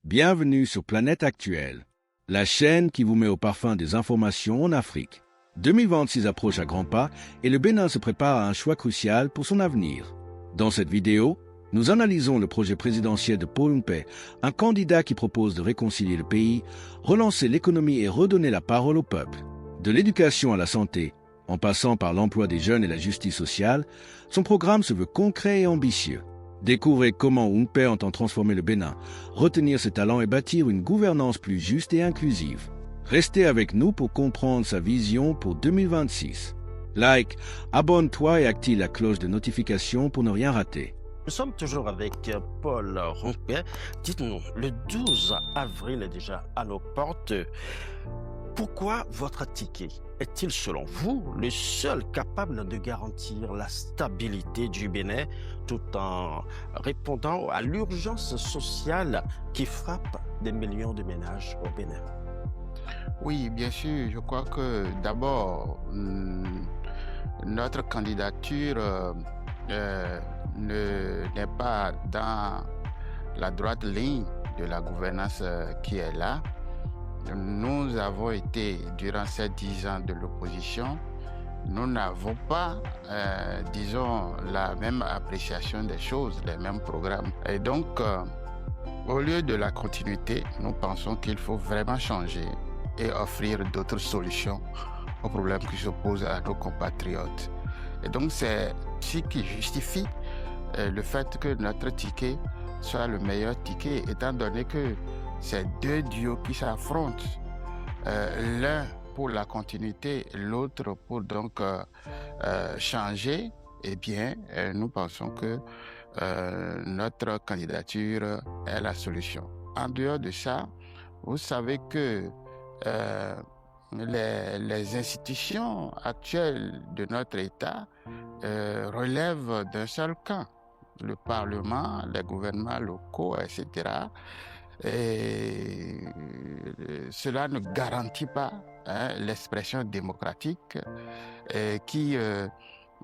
Bienvenue sur Planète Actuelle, la chaîne qui vous met au parfum des informations en Afrique. 2026 approche à grands pas et le Bénin se prépare à un choix crucial pour son avenir. Dans cette vidéo, nous analysons le projet présidentiel de Paul Mpay, un candidat qui propose de réconcilier le pays, relancer l'économie et redonner la parole au peuple. De l'éducation à la santé, en passant par l'emploi des jeunes et la justice sociale, son programme se veut concret et ambitieux. Découvrez comment Mpay entend transformer le Bénin, retenir ses talents et bâtir une gouvernance plus juste et inclusive. Restez avec nous pour comprendre sa vision pour 2026. Like, abonne-toi et active la cloche de notification pour ne rien rater. Nous sommes toujours avec Paul Mpay. Dites-nous, le 12 avril est déjà à nos portes. Pourquoi votre ticket est-il, selon vous, le seul capable de garantir la stabilité du Bénin tout en répondant à l'urgence sociale qui frappe des millions de ménages au Bénin? Oui, bien sûr. Je crois que d'abord, notre candidature n'est pas dans la droite ligne de la gouvernance qui est là. Nous avons été, durant ces 10 ans de l'opposition, nous n'avons pas, disons, la même appréciation des choses, les mêmes programmes. Et donc, au lieu de la continuité, nous pensons qu'il faut vraiment changer et offrir d'autres solutions aux problèmes qui se posent à nos compatriotes. Et donc, c'est ce qui justifie le fait que notre ticket soit le meilleur ticket, étant donné que c'est deux duos qui s'affrontent, l'un pour la continuité, l'autre pour donc changer. Eh bien, nous pensons que notre candidature est la solution. En dehors de ça, vous savez que les institutions actuelles de notre État relèvent d'un seul camp, le Parlement, les gouvernements locaux, etc. Et cela ne garantit pas l'expression démocratique qui est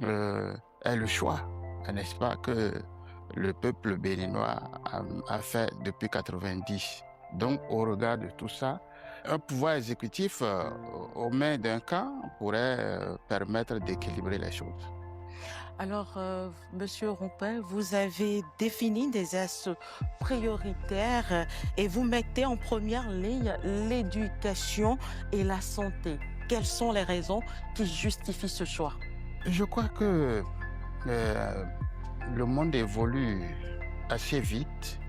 le choix, n'est-ce pas, que le peuple béninois a fait depuis 90. Donc, au regard de tout ça, un pouvoir exécutif aux mains d'un camp pourrait permettre d'équilibrer les choses. Alors, Monsieur Mpay, vous avez défini des axes prioritaires et vous mettez en première ligne l'éducation et la santé. Quelles sont les raisons qui justifient ce choix? Je crois que le monde évolue assez vite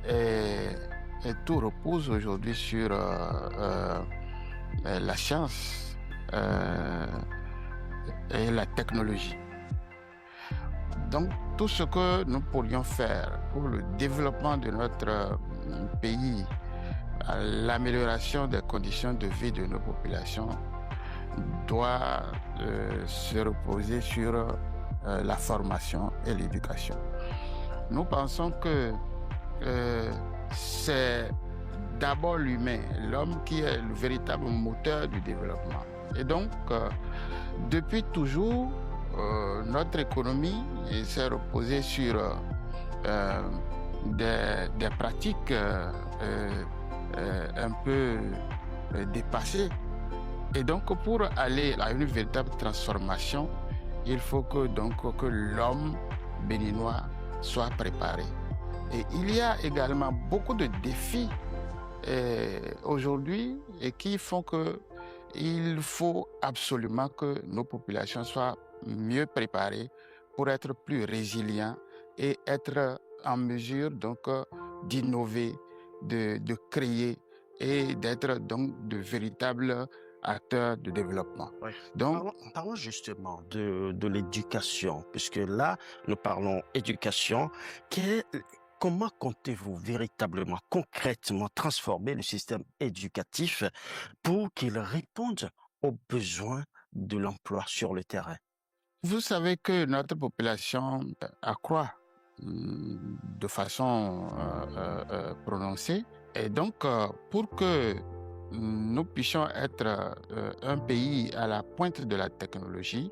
et tout repose aujourd'hui sur la science et la technologie. Donc, tout ce que nous pourrions faire pour le développement de notre pays, l'amélioration des conditions de vie de nos populations, doit se reposer sur la formation et l'éducation. Nous pensons que c'est d'abord l'humain, l'homme qui est le véritable moteur du développement. Et donc, depuis toujours, notre économie s'est reposée sur des pratiques un peu dépassées. Et donc, pour aller à une véritable transformation, il faut que l'homme béninois soit préparé. Et il y a également beaucoup de défis aujourd'hui et qui font qu'il faut absolument que nos populations soient mieux préparées pour être plus résilients et être en mesure donc d'innover, de créer et d'être donc de véritables acteurs de développement. Oui. Donc, parlons justement de l'éducation, puisque là, nous parlons éducation. Comment comptez-vous véritablement, concrètement, transformer le système éducatif pour qu'il réponde aux besoins de l'emploi sur le terrain? vous savez que notre population accroît de façon prononcée. Et donc, pour que nous puissions être un pays à la pointe de la technologie,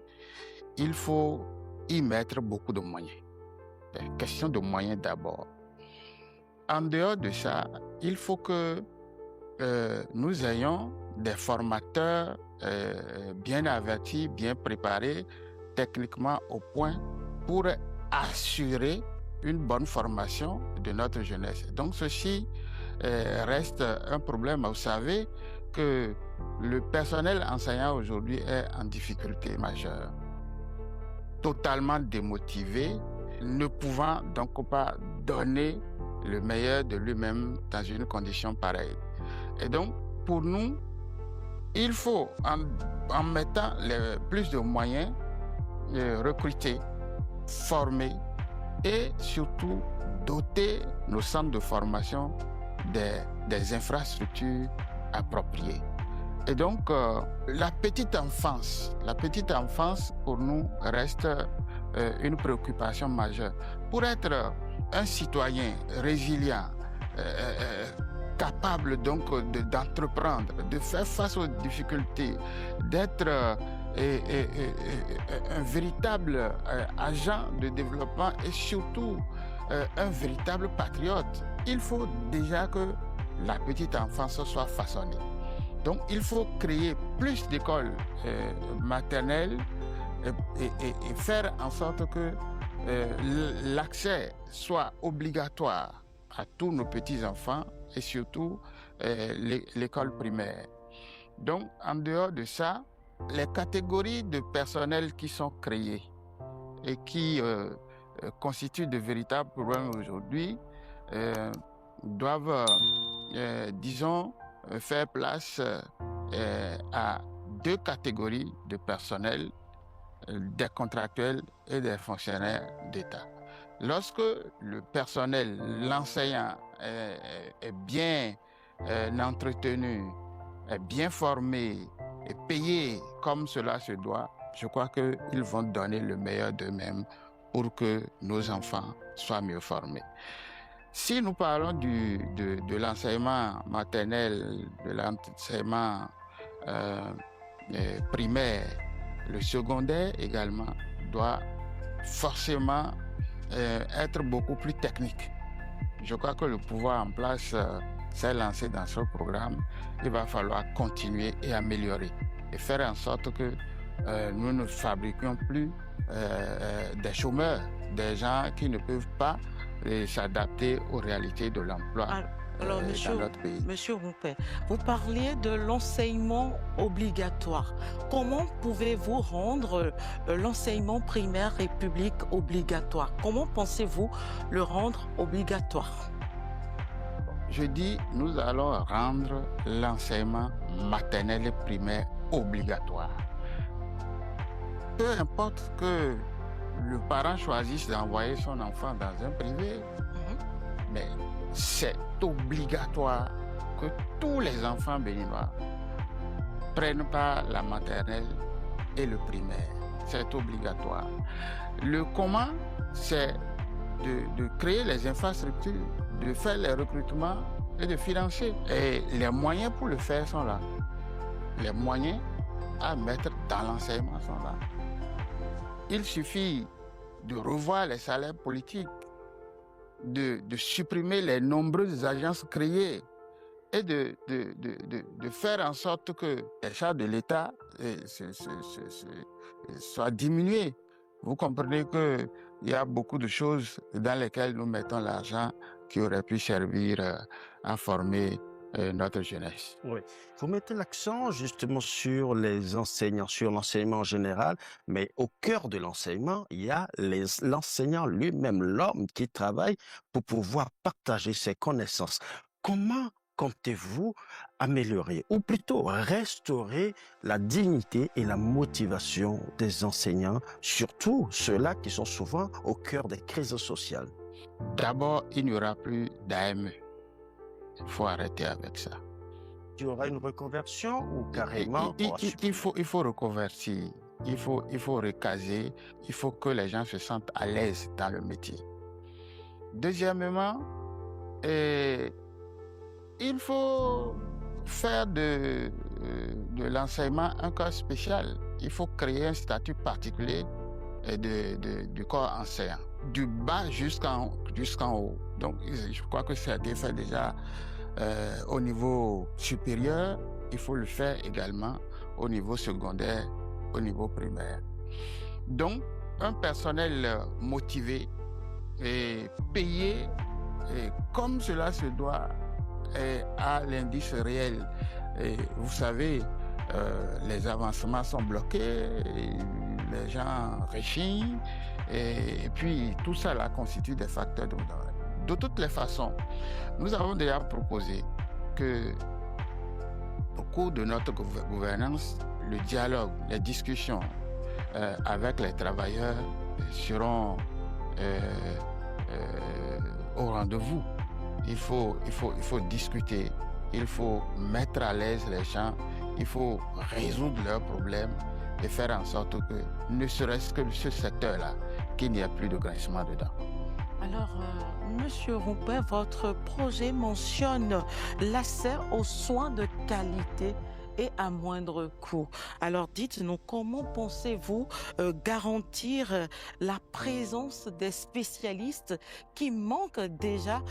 il faut y mettre beaucoup de moyens. Question de moyens d'abord. en dehors de ça, il faut que nous ayons des formateurs bien avertis, bien préparés, techniquement au point, pour assurer une bonne formation de notre jeunesse. Donc ceci reste un problème. Vous savez que le personnel enseignant aujourd'hui est en difficulté majeure, totalement démotivé, ne pouvant donc pas donner le meilleur de lui-même dans une condition pareille. Et donc, pour nous, il faut, en mettant plus de moyens, recruter, former et surtout doter nos centres de formation des infrastructures appropriées. Et donc, la petite enfance pour nous reste une préoccupation majeure. Pour être un citoyen résilient, capable donc d'entreprendre, de faire face aux difficultés, d'être un véritable agent de développement et surtout un véritable patriote, il faut déjà que la petite enfance soit façonnée. Donc il faut créer plus d'écoles maternelles et faire en sorte que l'accès soit obligatoire à tous nos petits-enfants et surtout l'école primaire. Donc, en dehors de ça, les catégories de personnel qui sont créées et qui constituent de véritables problèmes aujourd'hui doivent, disons, faire place à deux catégories de personnel, des contractuels et des fonctionnaires d'État. Lorsque le personnel, l'enseignant est bien entretenu, est bien formé et payé comme cela se doit, je crois qu'ils vont donner le meilleur d'eux-mêmes pour que nos enfants soient mieux formés. Si nous parlons de l'enseignement maternel, de l'enseignement primaire, le secondaire également doit forcément être beaucoup plus technique. Je crois que le pouvoir en place s'est lancé dans ce programme. Il va falloir continuer et améliorer et faire en sorte que nous ne fabriquions plus des chômeurs, des gens qui ne peuvent pas s'adapter aux réalités de l'emploi Alors, dans notre pays. Monsieur Rompé, vous parliez de l'enseignement obligatoire. Comment pouvez-vous rendre l'enseignement primaire et public obligatoire? Comment pensez-vous le rendre obligatoire? Je dis, nous allons rendre l'enseignement maternel et primaire obligatoire. Peu importe que le parent choisisse d'envoyer son enfant dans un privé, mais c'est obligatoire que tous les enfants béninois prennent part la maternelle et le primaire. C'est obligatoire. Le comment, c'est de créer les infrastructures, de faire les recrutements et de financer. Et les moyens pour le faire sont là. Les moyens à mettre dans l'enseignement sont là. Il suffit de revoir les salaires politiques, de supprimer les nombreuses agences créées et de faire en sorte que les charges de l'État soient diminuées. Vous comprenez qu'il y a beaucoup de choses dans lesquelles nous mettons l'argent qui aurait pu servir à former notre jeunesse. Oui. Vous mettez l'accent justement sur les enseignants, sur l'enseignement en général, mais au cœur de l'enseignement, il y a l'enseignant lui-même, l'homme qui travaille pour pouvoir partager ses connaissances. Comment comptez-vous améliorer ou plutôt restaurer la dignité et la motivation des enseignants, surtout ceux-là qui sont souvent au cœur des crises sociales? D'abord, il n'y aura plus d'AME. Il faut arrêter avec ça. Il y aura une reconversion ou carrément il faut reconvertir, il faut recaser, il faut que les gens se sentent à l'aise dans le métier. Deuxièmement, il faut faire de l'enseignement un cas spécial. Il faut créer un statut particulier du corps enseignant. du bas jusqu'en haut. Donc, je crois que ça a été fait déjà au niveau supérieur. Il faut le faire également au niveau secondaire, au niveau primaire. Donc, un personnel motivé et payé et comme cela se doit à l'indice réel. Et vous savez, les avancements sont bloqués, les gens rechignent, et puis tout ça là constitue des facteurs de douleur. De toutes les façons, nous avons déjà proposé que au cours de notre gouvernance, le dialogue, les discussions avec les travailleurs seront au rendez-vous. Il faut discuter, il faut mettre à l'aise les gens, il faut résoudre leurs problèmes et faire en sorte que, ne serait-ce que ce secteur-là, qu'il n'y ait plus de grincement dedans. Alors, Monsieur Rompin, votre projet mentionne l'accès aux soins de qualité et à moindre coût. Alors, dites-nous, comment pensez-vous garantir la présence des spécialistes qui manquent déjà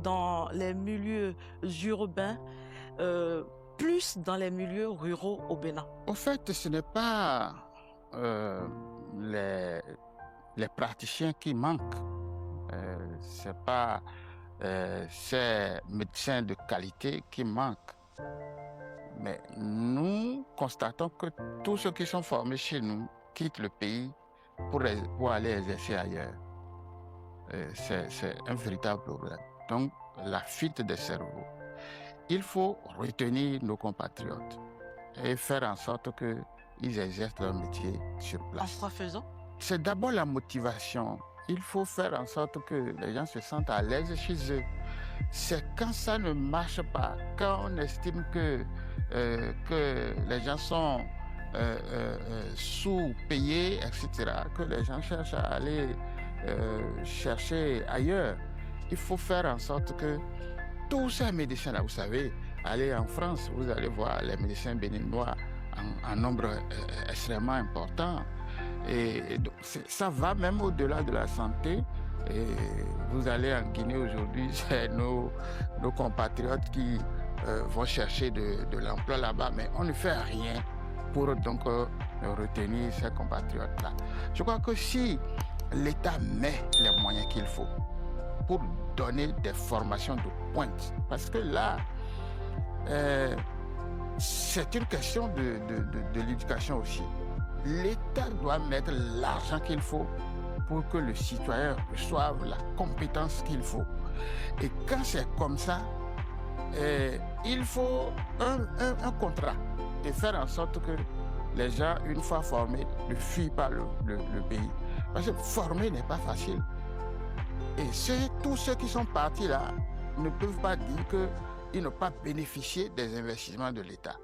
dans les milieux urbains, plus dans les milieux ruraux au Bénin? Au fait, ce n'est pas les praticiens qui manquent. Ce n'est pas ces médecins de qualité qui manquent. Mais nous constatons que tous ceux qui sont formés chez nous quittent le pays pour aller exercer ailleurs. C'est un véritable problème. Donc, la fuite des cerveaux. Il faut retenir nos compatriotes et faire en sorte qu'ils exercent leur métier sur place. En quoi faisant? C'est d'abord la motivation. Il faut faire en sorte que les gens se sentent à l'aise chez eux. C'est quand ça ne marche pas, quand on estime que les gens sont sous-payés, etc., que les gens cherchent à aller chercher ailleurs. Il faut faire en sorte que tous ces médecins-là, vous savez, allez en France, vous allez voir les médecins béninois en nombre extrêmement important. Et donc, ça va même au-delà de la santé. Et vous allez en Guinée aujourd'hui, c'est nos compatriotes qui vont chercher de l'emploi là-bas, mais on ne fait rien pour donc retenir ces compatriotes-là. Je crois que si l'État met les moyens qu'il faut pour donner des formations de pointe, parce que là, c'est une question de l'éducation aussi. L'État doit mettre l'argent qu'il faut pour que le citoyen reçoive la compétence qu'il faut. Et quand c'est comme ça, il faut un contrat et faire en sorte que les gens, une fois formés, ne fuient pas le pays. Parce que former n'est pas facile. Et tous ceux qui sont partis là ne peuvent pas dire qu'ils n'ont pas bénéficié des investissements de l'État.